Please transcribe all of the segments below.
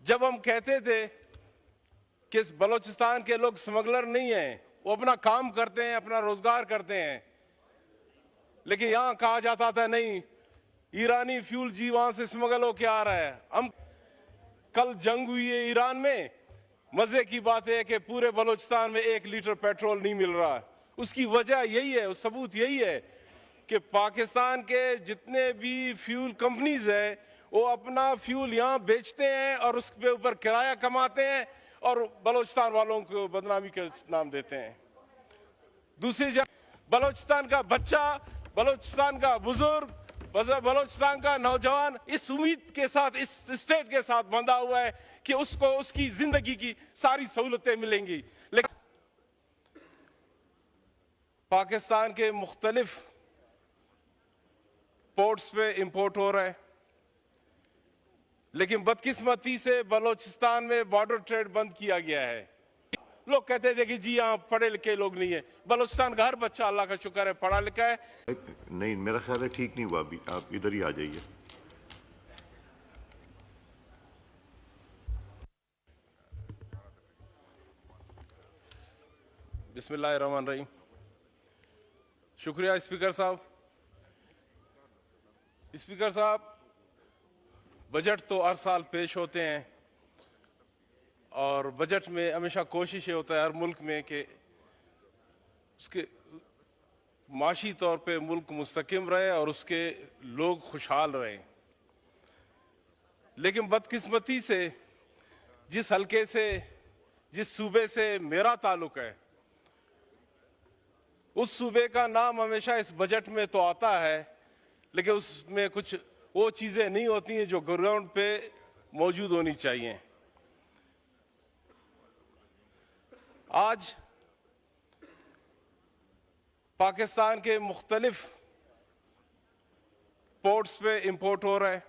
जब हम कहते थे कि बलूचिस्तान के लोग स्मगलर नहीं हैं, वो अपना काम करते हैं, अपना रोजगार करते हैं, लेकिन यहां कहा जाता था नहीं, ईरानी फ्यूल जी वहां से स्मगल होके आ रहा है। हम कल जंग हुई है ईरान में, मजे की बात है कि पूरे बलूचिस्तान में 1 लीटर पेट्रोल नहीं मिल रहा। उसकी वजह यही है, सबूत यही है कि पाकिस्तान के जितने भी फ्यूल कंपनीज है वो अपना फ्यूल यहाँ बेचते हैं और उसके ऊपर किराया कमाते हैं और बलूचिस्तान वालों को बदनामी के नाम देते हैं। दूसरी जगह बलूचिस्तान का बच्चा, बलूचिस्तान का बुजुर्ग, बलूचिस्तान का नौजवान इस उम्मीद के साथ, इस स्टेट के साथ बंधा हुआ है कि उसको उसकी जिंदगी की सारी सहूलतें मिलेंगी। लेकिन पाकिस्तान के मुख्तलिफ पोर्ट्स पे इंपोर्ट हो रहा है, लेकिन बदकिस्मती से बलूचिस्तान में बॉर्डर ट्रेड बंद किया गया है। लोग कहते थे कि जी यहाँ पढ़े लिखे लोग नहीं है। बलूचिस्तान का हर बच्चा अल्लाह का शुक्र है पढ़ा लिखा है। नहीं, मेरा ख्याल है ठीक नहीं हुआ। अभी आप इधर ही आ जाइए। बिस्मिल्लाहिर्रहमानिर्रहीम। शुक्रिया स्पीकर साहब। स्पीकर साहब, बजट तो हर साल पेश होते हैं और बजट में हमेशा कोशिश ये होता है हर मुल्क में कि उसके माशी तौर पे मुल्क मुस्तकिम रहे और उसके लोग खुशहाल रहें। लेकिन बदकिस्मती से जिस हलके से, जिस सूबे से मेरा ताल्लुक है, उस सूबे का नाम हमेशा इस बजट में तो आता है, लेकिन उसमें कुछ वो चीजें नहीं होती हैं जो ग्राउंड पे मौजूद होनी चाहिए। आज पाकिस्तान के मुख्तलिफ पोर्ट्स पे इंपोर्ट हो रहा है,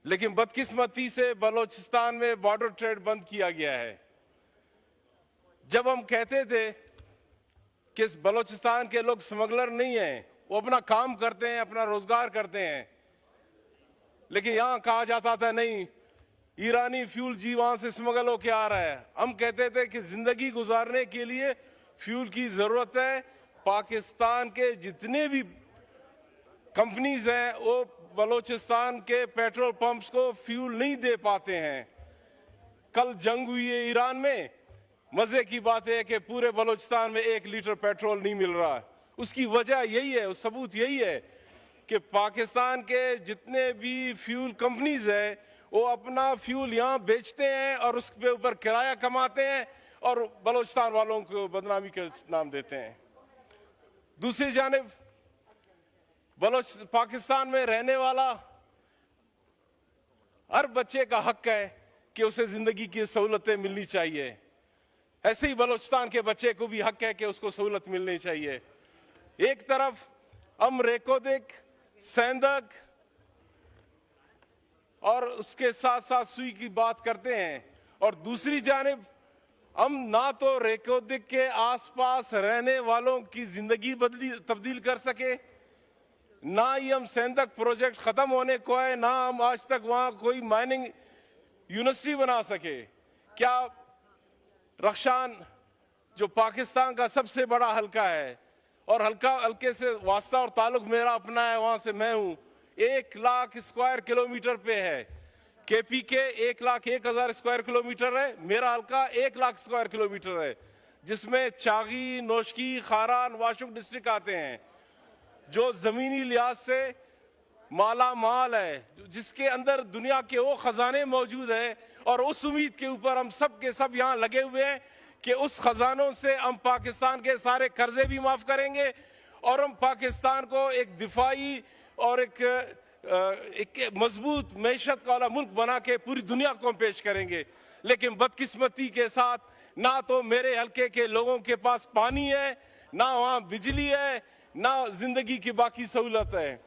लेकिन बदकिस्मती से बलूचिस्तान में बॉर्डर ट्रेड बंद किया गया है। जब हम कहते थे कि बलूचिस्तान के लोग स्मगलर नहीं हैं, वो अपना काम करते हैं, अपना रोजगार करते हैं, लेकिन यहां कहा जाता था नहीं, ईरानी फ्यूल जी वहां से स्मगल होके आ रहा है। हम कहते थे कि जिंदगी गुजारने के लिए फ्यूल की जरूरत है। पाकिस्तान के जितने भी कंपनीज हैं वो बलूचिस्तान के पेट्रोल पंप्स को फ्यूल नहीं दे पाते हैं। कल जंग हुई है ईरान में, मजे की बात है कि पूरे बलूचिस्तान में 1 लीटर पेट्रोल नहीं मिल रहा। उसकी वजह यही है, सबूत यही है कि पाकिस्तान के जितने भी फ्यूल कंपनीज है वो अपना फ्यूल यहाँ बेचते हैं और उसके ऊपर किराया कमाते हैं और बलूचिस्तान वालों को बदनामी के नाम देते हैं। दूसरी जानिब पाकिस्तान में रहने वाला हर बच्चे का हक है कि उसे जिंदगी की सहूलतें मिलनी चाहिए। ऐसे ही बलूचिस्तान के बच्चे को भी हक है कि उसको सहूलत मिलनी चाहिए। एक तरफ हम रेकोदिक, सेंदक और उसके साथ साथ सुई की बात करते हैं, और दूसरी जानिब हम ना तो रेकोदिक के आसपास रहने वालों की जिंदगी तब्दील कर सके, ना ही हम सेंदक प्रोजेक्ट खत्म होने को है, ना हम आज तक वहां कोई माइनिंग यूनिवर्सिटी बना सके। क्या रख्शान जो पाकिस्तान का सबसे बड़ा हल्का है और हल्के से वास्ता और ताल्लुक मेरा अपना है, वहां से मैं हूं, 1 लाख स्क्वायर किलोमीटर पे है। केपी के 1,01,000 स्क्वायर किलोमीटर है, मेरा हल्का 1 लाख स्क्वायर किलोमीटर है, जिसमें चागी, नोशकी, खारान, वाशुक डिस्ट्रिक्ट आते हैं, जो जमीनी लिहाज से माला माल है, जिसके अंदर दुनिया के वो खजाने मौजूद है। और उस उम्मीद के ऊपर हम सब के सब यहाँ लगे हुए हैं कि उस खजानों से हम पाकिस्तान के सारे कर्जे भी माफ करेंगे और हम पाकिस्तान को एक दिफाई और एक मजबूत मैशत वाला मुल्क बना के पूरी दुनिया को हम पेश करेंगे। लेकिन बदकिस्मती के साथ ना तो मेरे हल्के के लोगों के पास पानी है, ना वहाँ बिजली है, ना जिंदगी की बाकी सहूलत है।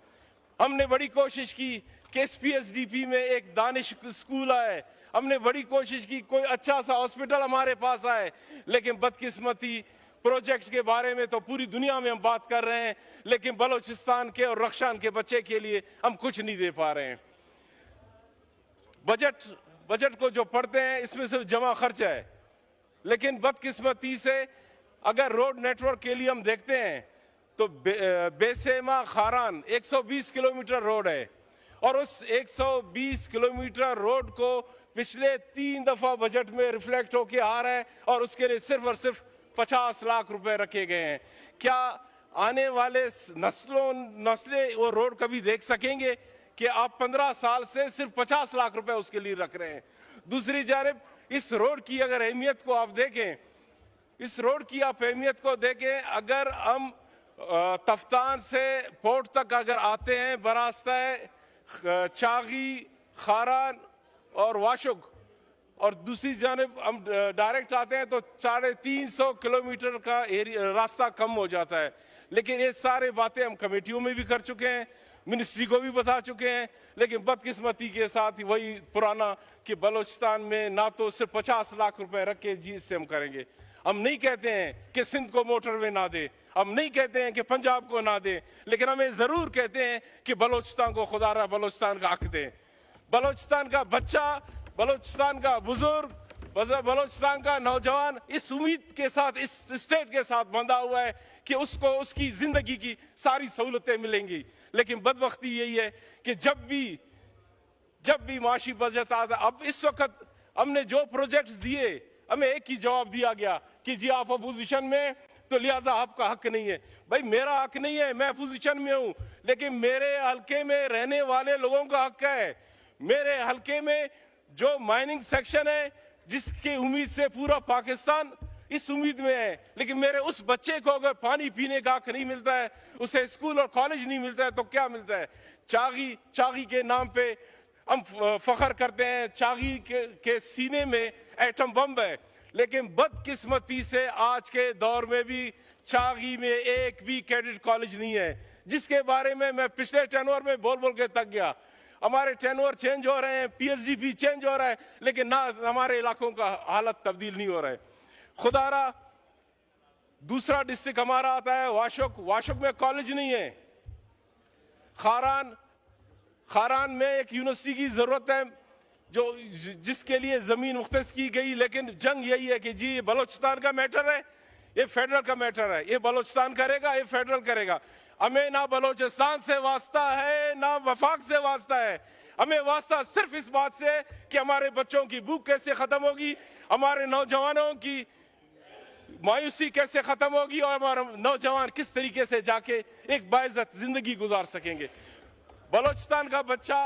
हमने बड़ी कोशिश की कि SPSDP में एक दानिश स्कूल आए, हमने बड़ी कोशिश की कोई अच्छा सा हॉस्पिटल हमारे पास आए, लेकिन बदकिस्मती प्रोजेक्ट के बारे में तो पूरी दुनिया में हम बात कर रहे हैं, लेकिन बलूचिस्तान के और रख्शान के बच्चे के लिए हम कुछ नहीं दे पा रहे हैं। बजट को जो पढ़ते हैं इसमें सिर्फ जमा खर्च है। लेकिन बदकिस्मती से अगर रोड नेटवर्क के लिए हम देखते हैं तो बेसेमा खारान 120 किलोमीटर रोड है और उस 120 किलोमीटर रोड को पिछले 3 दफा बजट में रिफ्लेक्ट होके आ रहा है और उसके लिए सिर्फ और सिर्फ 50 लाख रुपए रखे गए हैं। क्या आने वाले नस्लें वो रोड कभी देख सकेंगे कि आप 15 साल से सिर्फ 50 लाख रुपए उसके लिए रख रहे हैं? दूसरी जानिब इस रोड की अगर अहमियत को आप देखें, इस रोड की आप अहमियत को देखें, अगर हम तफ्तान से पोर्ट तक अगर आते हैं बरास्ता है चागी, खारान और वाशुक और दूसरी जानिब हम डायरेक्ट आते हैं तो 350 किलोमीटर का रास्ता कम हो जाता है। लेकिन ये सारे बातें हम कमेटियों में भी कर चुके हैं, मिनिस्ट्री को भी बता चुके हैं, लेकिन बदकिस्मती के साथ वही पुराना कि बलोचिस्तान में ना तो सिर्फ 50 लाख रुपए रख के जी इससे हम करेंगे। हम नहीं कहते हैं कि सिंध को मोटरवे ना दे, हम नहीं कहते हैं कि पंजाब को ना दे, लेकिन हमें जरूर कहते हैं कि बलोचिस्तान को खुदारा बलोचिस्तान का हक दें। बलोचिस्तान का बच्चा, बलोचिस्तान का बुजुर्ग, बलोचिस्तान का नौजवान इस उम्मीद के साथ, इस स्टेट के साथ बंधा हुआ है कि उसको उसकी जिंदगी की सारी सहूलतें मिलेंगी। लेकिन बदबख्ती यही है कि जब भी माशी बजट आता, अब इस वक्त हमने जो प्रोजेक्ट्स दिए हमें एक ही जवाब दिया गया कि जी आप अपोजिशन में तो लिहाजा आपका हक नहीं है। भाई मेरा हक नहीं है, मैं अपोजिशन में हूं, लेकिन मेरे हल्के में रहने वाले लोगों का हक है। मेरे हल्के में जो माइनिंग सेक्शन है जिसकी उम्मीद से पूरा पाकिस्तान इस उम्मीद में है, लेकिन मेरे उस बच्चे को अगर पानी पीने का हक नहीं मिलता है, उसे स्कूल और कॉलेज नहीं मिलता है, तो क्या मिलता है? चागी के नाम पे हम फख्र करते हैं, चागी के सीने में एटम बम है, लेकिन बदकिस्मती से आज के दौर में भी चागी में एक भी कैडेट कॉलेज नहीं है, जिसके बारे में मैं पिछले टेनवर में बोल बोल के थक गया। हमारे टेनवर चेंज हो रहे हैं, पीएचडी चेंज हो रहा है, लेकिन ना हमारे इलाकों का हालत तब्दील नहीं हो रहा है। खुदारा दूसरा डिस्ट्रिक्ट हमारा आता है वाशुक में कॉलेज नहीं है। खारान में एक यूनिवर्सिटी की जरूरत है जिसके लिए जमीन मुख्तस की गई, लेकिन जंग यही है कि जी ये बलोचिस्तान का मैटर है, ये फेडरल का मैटर है, ये बलोचिस्तान करेगा, ये फेडरल करेगा। हमें ना बलोचिस्तान से वास्ता है ना वफाक से वास्ता है, हमें वास्ता सिर्फ इस बात से कि हमारे बच्चों की भूख कैसे खत्म होगी, हमारे नौजवानों की मायूसी कैसे खत्म होगी और हमारे नौजवान किस तरीके से जाके एक बाइज्जत जिंदगी गुजार सकेंगे। बलोचिस्तान का बच्चा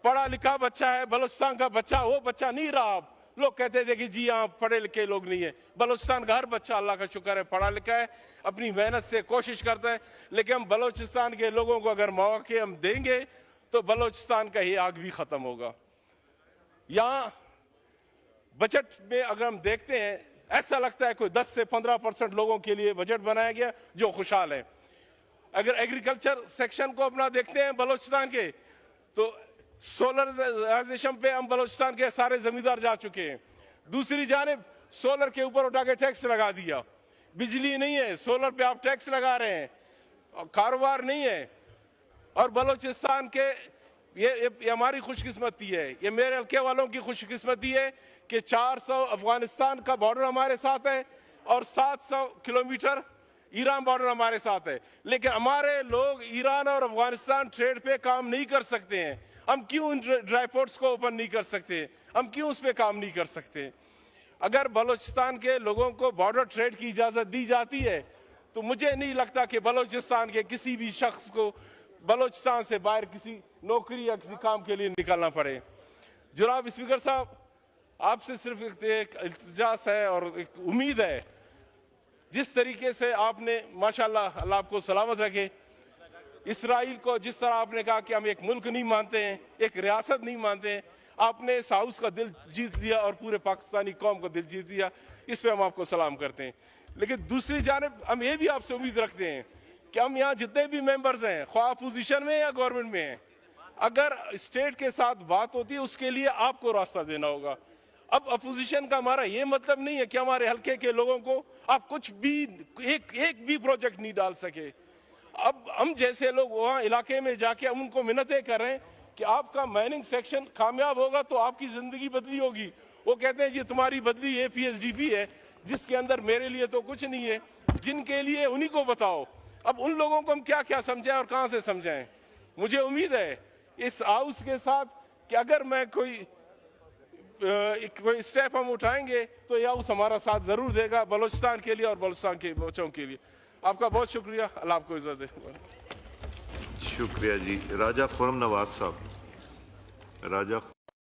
पढ़ा लिखा बच्चा है, बलोचिस्तान का बच्चा वो बच्चा नहीं रहा। लोग कहते थे कि जी यहाँ पढ़े लिखे लोग नहीं है, बलोचिस्तान का हर बच्चा अल्लाह का शुक्र है पढ़ा लिखा है, अपनी मेहनत से कोशिश करता है। लेकिन हम बलोचिस्तान के लोगों को अगर मौके हम देंगे तो बलोचिस्तान का ही आग भी खत्म होगा। यहाँ बजट में अगर हम देखते हैं ऐसा लगता है कोई 10 से 15% लोगों के लिए बजट बनाया गया जो खुशहाल है। अगर एग्रीकल्चर सेक्शन को अपना देखते हैं बलोचिस्तान के, तो सोलराइजेशन पे हम बलोचिस्तान के सारे जमींदार जा चुके हैं। दूसरी जानिब सोलर के ऊपर उठा के टैक्स लगा दिया, बिजली नहीं है, सोलर पे आप टैक्स लगा रहे हैं, कारोबार नहीं है। और बलोचिस्तान के ये हमारी खुशकिस्मती है, ये मेरे हल्के वालों की खुशकिस्मती है कि 400 अफगानिस्तान का बॉर्डर हमारे साथ है और 700 किलोमीटर ईरान बॉर्डर हमारे साथ है। लेकिन हमारे लोग ईरान और अफगानिस्तान ट्रेड पे काम नहीं कर सकते हैं। हम क्यों इन ड्राई पोर्ट्स को ओपन नहीं कर सकते? हम क्यों उस पर काम नहीं कर सकते? अगर बलोचिस्तान के लोगों को बॉर्डर ट्रेड की इजाजत दी जाती है तो मुझे नहीं लगता कि बलोचिस्तान के किसी भी शख्स को बलोचिस्तान से बाहर किसी नौकरी या किसी काम के लिए निकलना पड़े। जनाब स्पीकर साहब, आपसे सिर्फ एक इल्तिजास है और एक उम्मीद है, जिस तरीके से आपने माशाल्लाह अल्लाह आपको सलामत रखे, इसराइल को जिस तरह आपने कहा कि हम एक मुल्क नहीं मानते हैं, एक रियासत नहीं मानते हैं, आपने इस हाउस का दिल जीत लिया और पूरे पाकिस्तानी कौम का दिल जीत लिया, इस पे हम आपको सलाम करते हैं। लेकिन दूसरी जानिब हम ये भी आपसे उम्मीद रखते हैं कि हम यहाँ जितने भी मेंबर्स हैं, ख्वाह अपोजिशन में या गवर्नमेंट में हैं, अगर स्टेट के साथ बात होती है उसके लिए आपको रास्ता देना होगा। अब अपोजिशन का हमारा ये मतलब नहीं है कि हमारे हल्के के लोगों को आप कुछ भी एक भी प्रोजेक्ट नहीं डाल सके। अब हम जैसे लोग वहाँ इलाके में जाके हम उनको मिन्नतें कर रहे हैं कि आपका माइनिंग सेक्शन कामयाब होगा तो आपकी जिंदगी बदली होगी। वो कहते हैं जी तुम्हारी बदली APSDP है, जिसके अंदर मेरे लिए तो कुछ नहीं है, जिनके लिए उन्हीं को बताओ। अब उन लोगों को हम क्या क्या समझाएं और कहां से समझाएं। मुझे उम्मीद है इस हाउस के साथ कि अगर मैं कोई स्टेप हम उठाएंगे तो यह हाउस हमारा साथ जरूर देगा, बलूचिस्तान के लिए और बलूचिस्तान के बच्चों के लिए। आपका बहुत शुक्रिया। अल्लाह आपको इज्जत दे। शुक्रिया जी। राजा खुरम नवाज साहब। राजा